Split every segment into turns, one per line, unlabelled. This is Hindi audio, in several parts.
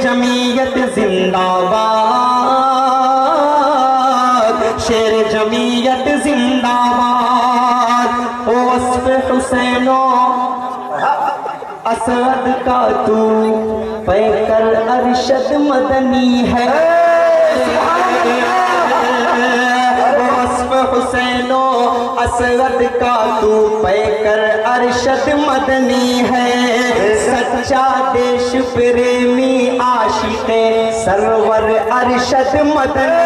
जमीयत जिंदाबाद, शेर जमीयत जिंदाबाद। ओ वस्फ हुसैनो असद का तू पैकर अरशद मदनी है। वस्फ हुसैनो असद का तू पैकर अरशद मदनी है। सच्चा देश प्रेमी आशिक़े सरवर अरशद मदनी,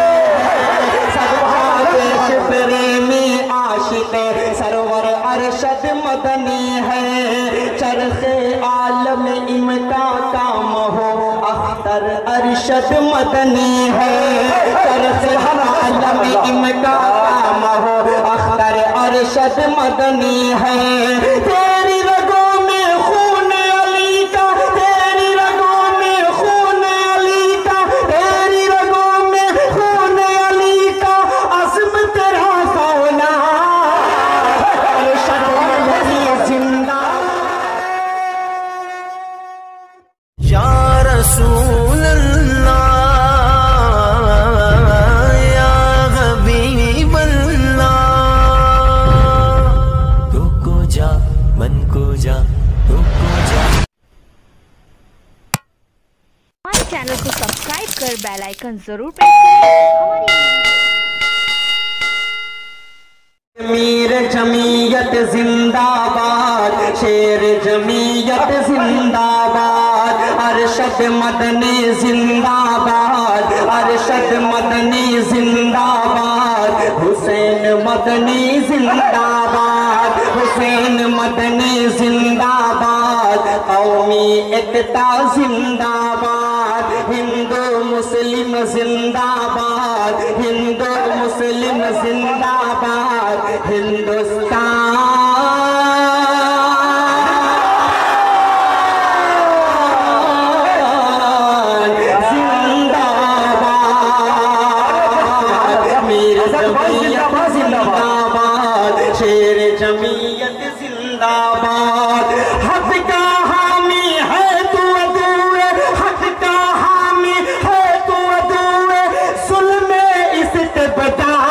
देश प्रेमी आशिक़े सरवर अरशद मदनी है। चरख़े आलम इमका काम हो अख्तर अरशद मदनी है। चरख़े आलम इमका काम हो अख्तर अरशद मदनी है। तेरी रगों में खून अली का, तेरी रगों में खून अली का, तेरी रगों में खून अली का अज़्म तेरा कौना अरशद मदनी जिंदा।
या रसूल अल्लाह या हबीब अल्लाह, तू को जा मन को जा तू को जा।
हमारे चैनल को सब्सक्राइब कर बेल आइकन जरूर प्रेस करें।
मीर जमीयत जिंदाबाद, शेर जमीयत जिंदाबाद। अरशद मदनी जिंदाबाद, अरशद मदनी जिंदाबाद। हुसैन मदनी जिंदाबाद, हुसैन मदनी जिंदाबाद। कौमी एकता जिंदाबाद, हिंदू मुस्लिम जिंदाबाद, हिंदू मुस्लिम जिंदाबाद। हिंदुस्तान जिंदाबाद, मीर जमीयत जिंदाबाद, शेर जमीयत जिंदाबाद। हक का हामी है तू अदूए, हक का हामी है तू अदूए, जुल्म इस्तिबदाद।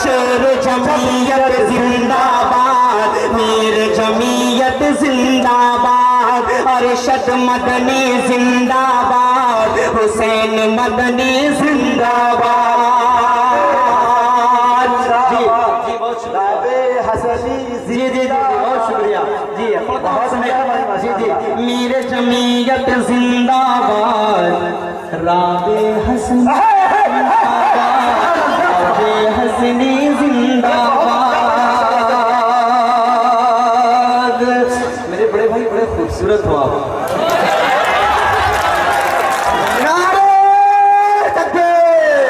शेर जमीयत जिंदाबाद, मीर जमीयत जिंदाबाद। अरशद मदनी जिंदाबाद, हुसैन मदनी जिंदाबाद। जी जी बहुत शुक्रिया हसनी, जी जी बहुत शुक्रिया जी, बहुत मेहरबानी जी जी। मीर जमीयत जिंदाबाद, राबे हसनी हसनी जिंदाबाद। मेरे बड़े भाई बड़े खूबसूरत हो आप। नारे तकबीर,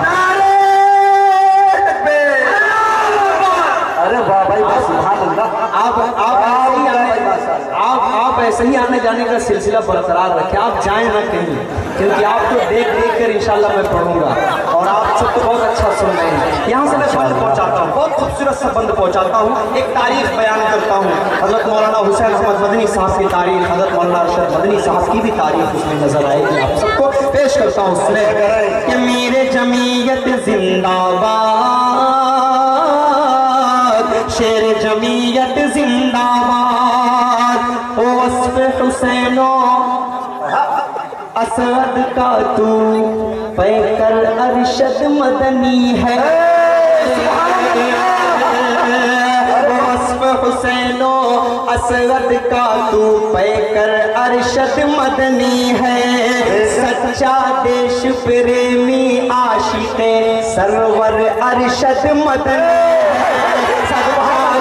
नारे तकबीर। अरे वाह भाई वाह, सुभान अल्लाह। आप ऐसे ही आने जाने का सिलसिला बरकरार रखें, आप जाएं ना कहीं, क्योंकि आपको देख देख कर इंशाल्लाह मैं पढ़ूंगा और आप सब तो बहुत अच्छा सुन रहे हैं। यहाँ से मैं बंद पहुँचाता हूँ, बहुत खूबसूरत सा बंद पहुँचाता हूँ, एक तारीख बयान करता हूँ। हज़रत मौलाना हुसैन अहमद मदनी साहब की तारीख, हज़रत मौलाना अरशद मदनी साहब की भी तारीख उसमें नजर आएगी, आप सबको पेश करता हूँ। सुने कि मेरे जमीयत जिंदाबाद, शेर जमीयत जिंदाबाद। ओ वस्फ हुसैनो असद का तू पैकर अरशद मदनी है। वस्फ हुसैनो असद का तू पैकर अरशद मदनी है। सच्चा देश प्रेमी आशिक़े सरवर अरशद मदनी,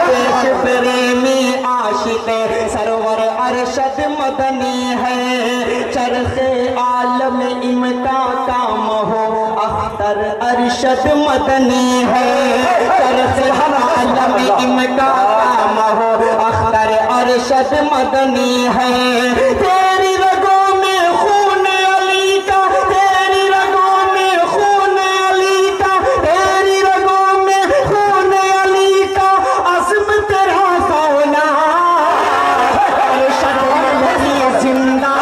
देश प्रेमी आशिक़े सरवर अरशद मदनी है। चरख़े आलम इमका काम हो अख्तर अरशद मदनी है। चरख़े आलम इमका काम हो अख्तर अरशद मदनी है। तेरी रगों में खून अली का, तेरी रगों में खून अली का, तेरी रगों में खून अली का अज़्म तेरा कौना अरशद मदनी जिंदा।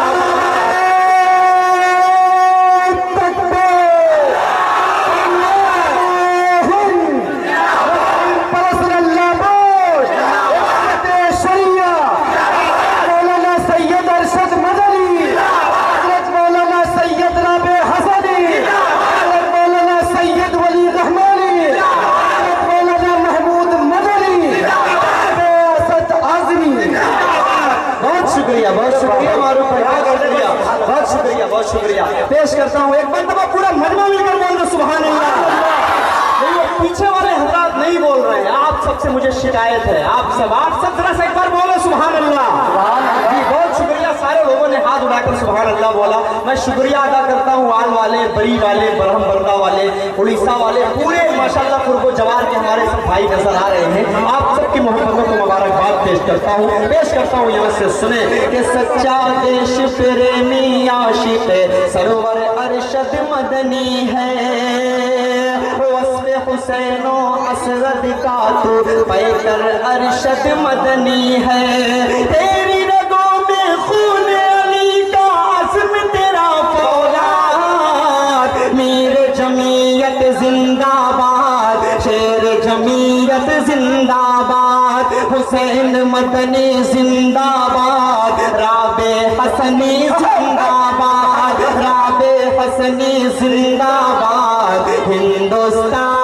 शुक्रिया मारूफ भाई, बहुत शुक्रिया, बहुत शुक्रिया, बहुत शुक्रिया। पेश करता हूँ एक मरतबा पूरा मजमा मिलकर बोल दो सुभान अल्लाह। नहीं, वो पीछे वाले हजरात नहीं बोल रहे हैं, आप सबसे मुझे शिकायत है, आप सब जरा सा एक बार बोलो सुभान अल्लाह। जी बहुत शुक्रिया, सारे लोगों ने हाथ उठाकर सुभान अल्लाह बोला। मैं शुक्रिया अदा करता हूँ आल वाले, बरी वाले, बरहम बरदा वाले, उड़ीसा वाले, पूरे माशाल्लाह कुर्बो जवार के हमारे सब भाई नजर आ रहे हैं। आप सबकी मोहब्बतों को मुबारकबाद पेश करता हूँ यहाँ से सुने कि सच्चा देश प्रेमी आशिक सरोवर अरशद मदनी है, हुसैनो असरद का तो पैकर अरशद मदनी है। तेरी रगों में खून अली का आज़म तेरा फौलाद, मीर जमीयत जिंदाबाद, शेर जमीयत जिंदाबाद, हुसैन मदनी जिंदाबाद, राबे हसनी जिंदाबाद, राबे हसनी जिंदाबाद, हिंदुस्तान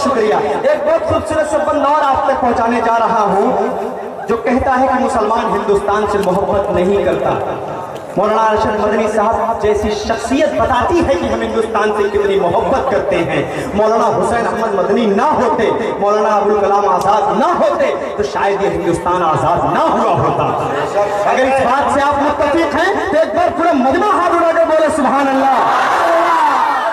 शुक्रिया। एक बहुत खूबसूरत सा बंद और आप तक पहुंचाने जा रहा हूं जो कहता है कि मुसलमान हिंदुस्तान से मोहब्बत नहीं करता। मौलाना अरशद मदनी साहब जैसी शख्सियत बताती है कि हम हिंदुस्तान से कितनी मोहब्बत करते हैं। मौलाना हुसैन अहमद मदनी ना होते, मौलाना अबुल कलाम आज़ाद ना होते तो शायद ये हिंदुस्तान आज़ाद ना हुआ होता। अगर इस बात से आप मुत्तफिक हैं तो एक बार पूरा मजमा हाथ उठाकर बोले सुभान अल्लाह।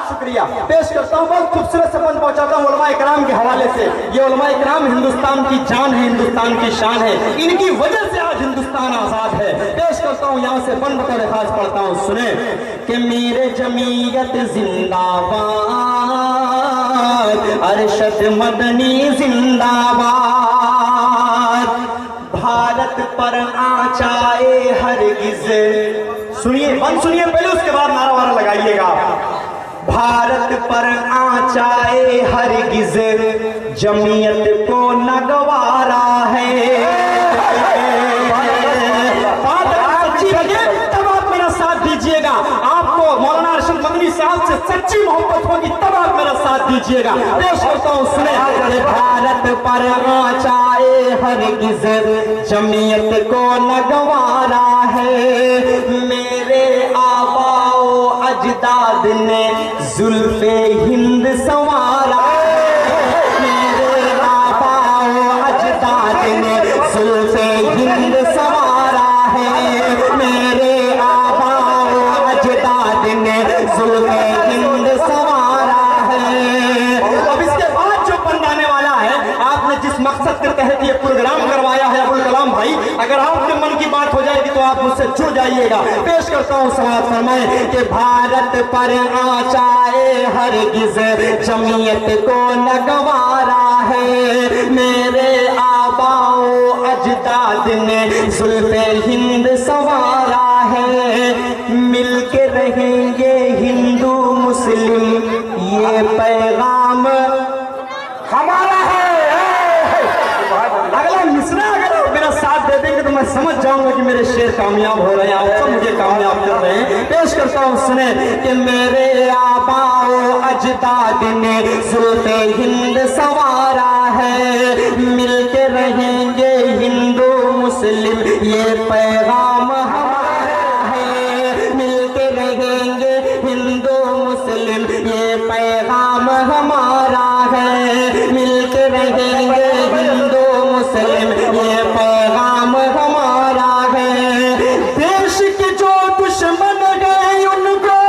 शुक्रिया पेश करता हूँ, बहुत खूबसूरत संबंध पहुंचाता हूँ उलमा इकराम के हवाले से। ये उलमा इकराम हिंदुस्तान की जान है, हिंदुस्तान की शान है, इनकी वजह से आज हिंदुस्तान आजाद है। पेश करता हूँ यहाँ से बंद बतौर खास पढ़ता हूँ, सुने कि मेरे जमीयत जिंदाबाद, अरशद मदनी जिंदाबाद, भारत पर आचाए हरगिज़, सुनिए बंद सुनिए पहले, उसके बाद नारा वारा लगाइएगा। भारत पर आचाए हरगिज़ जमीयत को न गवारा है। सच्ची लगे तब आप मेरा साथ दीजिएगा। आपको मौलाना अरशद मदनी साहब से सच्ची मोहब्बत होगी तब आप मेरा साथ दीजिएगा। पेश करता हूँ सुने, भारत पर आचाए हरगिज़ जमीयत को न गवारा है। मेरे आबाओ अजदाद ने जुल्फे हिंद संवारा, मेरे आबाओ अजदाद ने जुल्फे हिंद संवारा है, मेरे आबाओ अजदाद ने जुल्फे हिंद संवारा है। अब इसके बाद जो बन जाने वाला है, आपने जिस मकसद के तहत ये प्रोग्राम करवाया है अबुल कलाम भाई, अगर आपके मन की बात हो जाएगी तो आप मुझसे जुड़ जाइएगा। पेश करता हूँ समाज फरमाए कि भारत पर आचाए हरगिज़ जमीयत को न गवारा है। मेरे आबाओ अजदाद ने जुल्फे हिंद संवारा है। मिलके रहेंगे हिंदू मुस्लिम ये पैगाम हमारा है। अगला मिसरा अगर आप मेरा साथ दे देंगे तो मैं समझ जाऊंगा कि मेरे शेर कामयाब हो रहे हैं, आप सब मुझे कामयाब कर रहे हैं। पेश करता हूँ सुने कि मेरे आबाओ अजदाद ने जुल्फे हिंद संवारा है। मिलके रहेंगे हिंदू मुस्लिम ये पैगाम हमारा है। मिलके रहेंगे हिंदू मुस्लिम ये पैगाम हमारा है। मिलके रहेंगे हिंदू मुस्लिम ये पैगाम हमारा है। देश के जो दुश्मन गए उनको,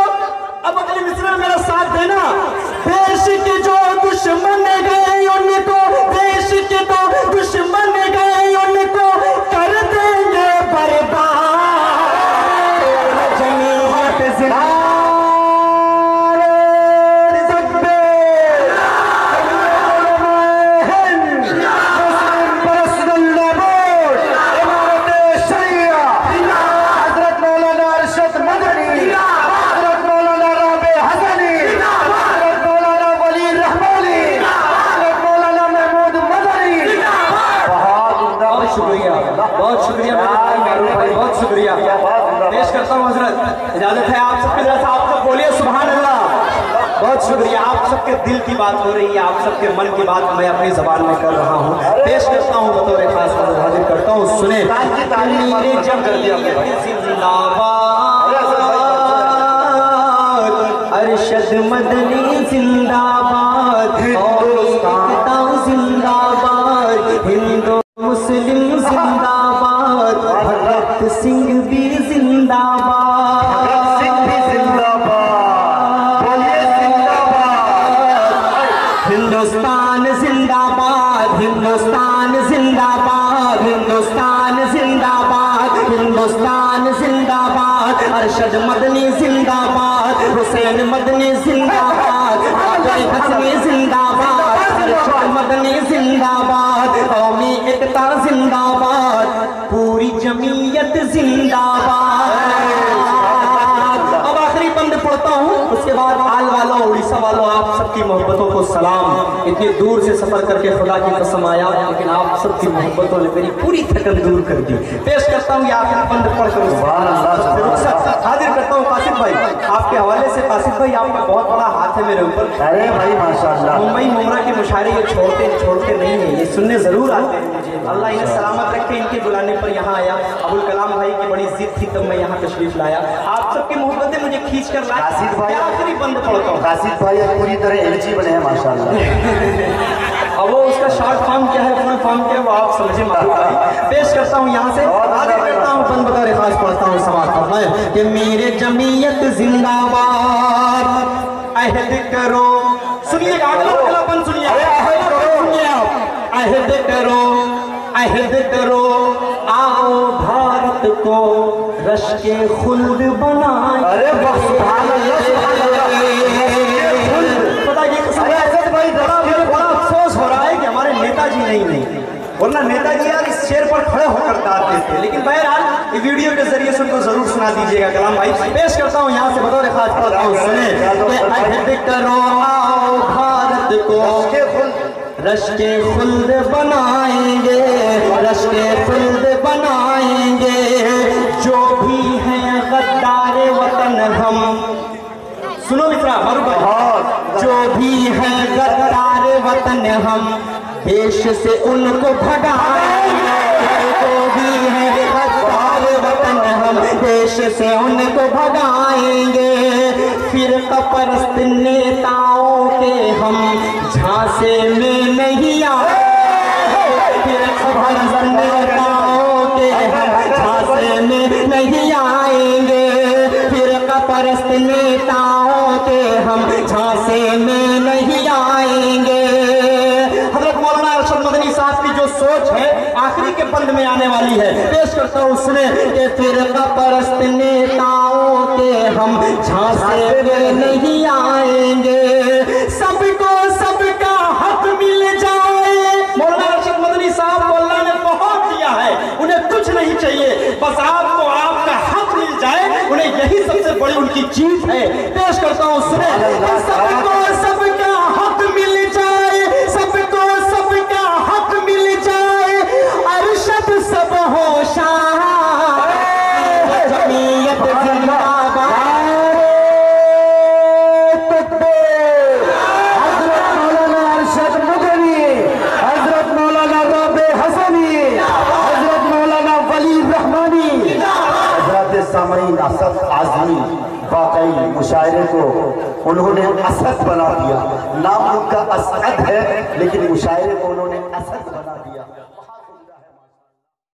अब अगले मिसरे में मेरा साथ देना, देश के जो दुश्मन गए उनको, देश के जो दुश्मन गए उनको कर देंगे बर्बाद। करता हूँ हजरत, इजाजत है आप सबके तरफ से, आप सब बोलिए सुभान अल्लाह। बहुत शुक्रिया, आप सबके दिल की बात हो रही है, आप सबके मन की बात मैं अपनी जबान में कर रहा हूँ, पेश करता हूँ बतौर खास हाजिर करता हूँ। सुने मेरे अरशद मदनी जिंदाबाद, जिंदाबाद, हिंदू मुस्लिम जिंदाबाद, भगत सिंह भी जिंदाबाद, हिंदुस्तान जिंदाबाद, हिंदुस्तान जिंदाबाद, हिंदुस्तान जिंदाबाद, हिंदुस्तान जिंदाबाद, अरशद मदनी जिंदाबाद, हुसैन मदनी जिंदाबाद, हसनी जिंदाबाद, अरशद मदनी जिंदाबाद, कौमी एकता जिंदाबाद, पूरी जमीयत जिंदाबाद। अब आखिरी बंद पढ़ता हूँ, उसके बाद आल वालों, उड़ीसा वालों, आप सबकी मोहब्बतों को सलाम। इतनी दूर से सफर करके खुदा की कसम आया, लेकिन आप सबकी मोहब्बतों ने मेरी पूरी थकन दूर कर दी। पेश करता हूँ ये आखिरी बंद पढ़कर हाजिर करता हूँ कासिफ भाई आपके हवाले से। कासिफ भाई आपका बहुत बड़ा हाथ है मेरे ऊपर।
अरे भाई माशाअल्लाह,
मुंबई मुमरा के मुशायरे ये छोड़ते नहीं है, ये सुनने जरूर आते हैं मुझे। अल्लाह इन्हें सलामत रखे, इनके बुलाने पर यहाँ आया। अबुल कलाम भाई की बड़ी जिद थी तब मैं यहाँ तशरीफ लाया, आप सबकी मोहब्बतें मुझे खींच कर लाया।
कासिफ भाई
आखिरी बंद पढ़ता हूँ।
कासिफ भाई पूरी तरह एलजी बने हैं माशाअल्लाह।
अब वो उसका शॉर्ट फॉर्म क्या है, फुल फॉर्म क्या है, वो आप समझे मालूम भाई। पेश करता हूँ यहाँ से, आगे करता हूँ, बंद बता खास पढ़ता हूँ समाप्त है कि मेरे जमीयत जिंदाबाद, अहद करो। सुनिएगा अगला बंद सुनिए, अहद करो, अहद करो, आओ भारत को रश्के खुल्द बनाए। अरे बड़ा अफसोस हो रहा है कि हमारे नेताजी नहीं, वरना नेताजी यार इस शेर पर खड़े होकर दाद देते। लेकिन बहरहाल इस वीडियो के जरिए से उनको जरूर सुना दीजिएगा। कलाम भाई पेश करता हूँ यहाँ से बतौर खास पढ़ता हूँ, सुने अहद करो, आओ भारत को रश्के खुल्द बनाएंगे, रश्के खुल्द बनाएंगे, जो भी हैं गद्दारे वतन हम। सुनो मित्रा जो भी है गद्दारे वतन हम देश से उनको भगाएंगे, जो भी है गद्दारे वतन हम देश से उनको भगाएंगे। फिर परस्त नेताओं के हम झांसे में नहीं आएंगे, फिर परस्त नेताओं के हम झांसे में नहीं आएंगे, फिर परस्त नेताओं के हम झांसे में नहीं आएंगे। हज़रत मौलाना अरशद मदनी साहब की जो सोच है आखिरी के बंद में आने वाली है, पेश करता हूँ उसने कि फिरका परस्त नेताओं के हम झांसे में नहीं आएंगे, सबको सबका हक मिल जाए। मौलाना अरशद मदनी साहब मौलाना ने बहुत दिया है, उन्हें कुछ नहीं चाहिए, बस आपको आपका हक मिल जाए, उन्हें यही सबसे बड़ी उनकी जीत है। पेश करता हूँ सुने, सबको सबका हक मिल जाए, सबको सबका हक मिल जाए, अरशद सब होशार, जमीयत जिंदाबाद।
हजरत मौलाना अरशद मदनी, हजरत मौलाना रबे हसनी, हजरत मौलाना वली रहमानी, हजरत सामईन असद आजमी वाकई मुशायरे को उन्होंने असद बना दिया। नाम उनका असद है लेकिन मुशायरे को उन्होंने असद बना दिया।